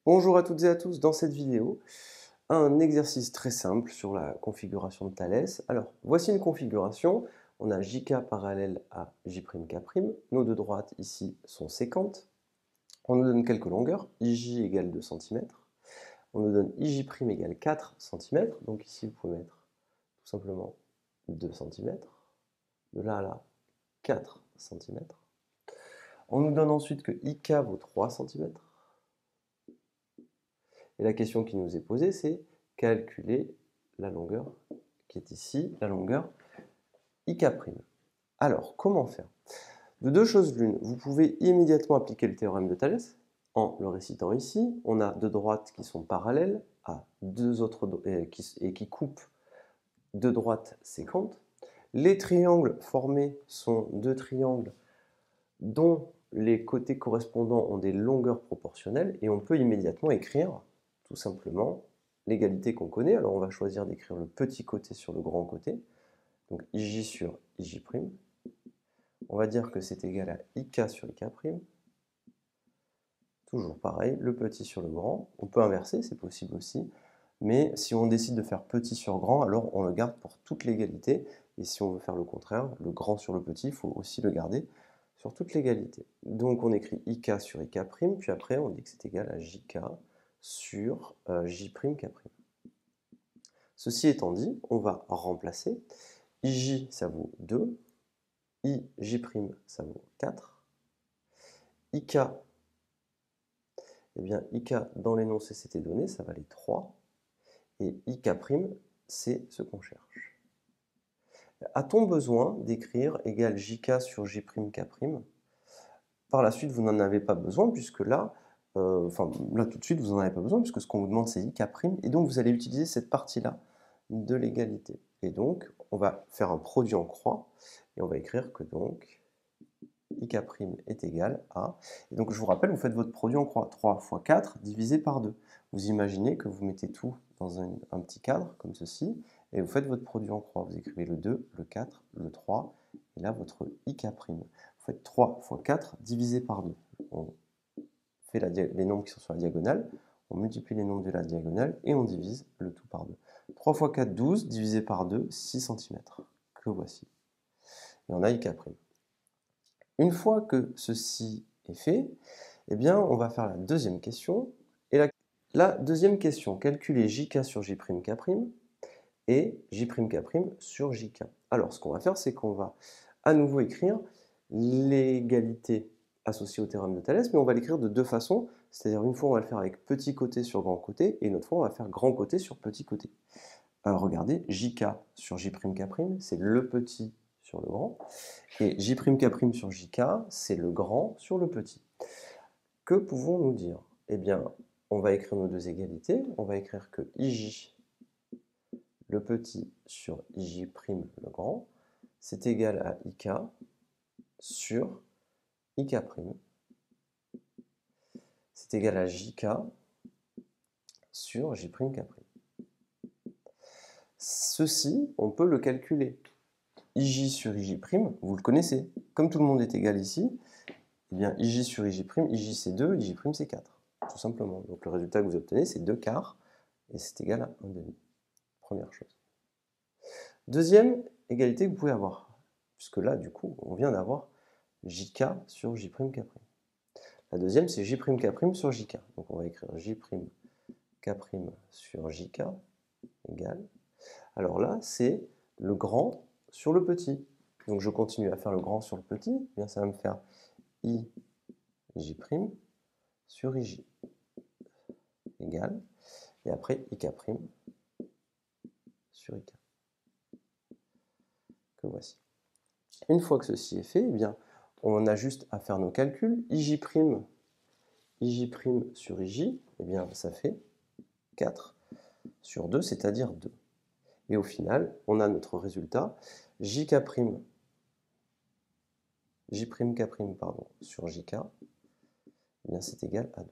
Bonjour à toutes et à tous, dans cette vidéo, un exercice très simple sur la configuration de Thalès. Alors, voici une configuration, on a JK parallèle à J'K', nos deux droites ici sont séquentes, on nous donne quelques longueurs, IJ égale 2 cm, on nous donne IJ' égale 4 cm, donc ici vous pouvez mettre tout simplement 2 cm, de là à là 4 cm. On nous donne ensuite que IK vaut 3 cm. Et la question qui nous est posée, c'est calculer la longueur qui est ici, la longueur IK'. Alors, comment faire? De deux choses l'une, vous pouvez immédiatement appliquer le théorème de Thalès en le récitant ici. On a deux droites qui sont parallèles à deux autres et qui coupent deux droites séquentes. Les triangles formés sont deux triangles dont les côtés correspondants ont des longueurs proportionnelles et on peut immédiatement écrire tout simplement l'égalité qu'on connaît. Alors on va choisir d'écrire le petit côté sur le grand côté, donc IJ sur IJ'. On va dire que c'est égal à IK sur IK'. Toujours pareil, le petit sur le grand. On peut inverser, c'est possible aussi. Mais si on décide de faire petit sur grand, alors on le garde pour toute l'égalité. Et si on veut faire le contraire, le grand sur le petit, il faut aussi le garder sur toute l'égalité. Donc on écrit IK sur IK', puis après on dit que c'est égal à JK sur J'K'. Ceci étant dit, on va remplacer. IJ, ça vaut 2. IJ', ça vaut 4. IK, eh bien, IK dans l'énoncé c'était donné, ça valait 3. Et IK', c'est ce qu'on cherche. A-t-on besoin d'écrire égal JK sur J'K'? Par la suite, vous n'en avez pas besoin, puisque là, là tout de suite, vous n'en avez pas besoin, puisque ce qu'on vous demande, c'est IK', et donc vous allez utiliser cette partie-là de l'égalité. Et donc, on va faire un produit en croix, et on va écrire que donc, IK' est égal à... Et donc, je vous rappelle, vous faites votre produit en croix. 3 fois 4 divisé par 2. Vous imaginez que vous mettez tout dans un petit cadre, comme ceci, et vous faites votre produit en croix. Vous écrivez le 2, le 4, le 3, et là, votre IK'. Vous faites 3 fois 4 divisé par 2. On fait les nombres qui sont sur la diagonale, on multiplie les nombres de la diagonale, et on divise le tout par 2. 3 fois 4, 12, divisé par 2, 6 cm, que voici. Et on a IK'. Une fois que ceci est fait, eh bien, on va faire la deuxième question. Et la deuxième question, calculer JK sur J'K' et J'K' sur JK. Alors, ce qu'on va faire, c'est qu'on va à nouveau écrire l'égalité associée au théorème de Thalès, mais on va l'écrire de deux façons. C'est-à-dire, une fois, on va le faire avec petit côté sur grand côté, et une autre fois, on va faire grand côté sur petit côté. Alors, regardez, JK sur J'K', c'est le petit sur le grand, et J'K' sur JK, c'est le grand sur le petit. Que pouvons-nous dire? Eh bien, on va écrire nos deux égalités, on va écrire que IJ, le petit sur IJ' le grand, c'est égal à IK sur IK'. C'est égal à JK sur J'K'. Ceci, on peut le calculer. IJ sur IJ', vous le connaissez. Comme tout le monde est égal ici, eh bien IJ sur IJ', IJ c'est 2, IJ' c'est 4. Tout simplement. Donc le résultat que vous obtenez, c'est 2 quarts, et c'est égal à 1 demi. Première chose. Deuxième égalité que vous pouvez avoir, puisque là, du coup, on vient d'avoir JK sur J'K'. La deuxième, c'est J'K' sur JK. Donc on va écrire J'K' sur JK égale. Alors là, c'est le grand sur le petit. Donc je continue à faire le grand sur le petit. Eh bien, ça va me faire IJ' sur IJ égale. Et après, IK' sur IK. Que voici. Une fois que ceci est fait, eh bien, on a juste à faire nos calculs. IJ' sur IJ, eh bien, ça fait 4 sur 2, c'est-à-dire 2. Et au final, on a notre résultat. J'K', sur JK, eh bien, c'est égal à 2.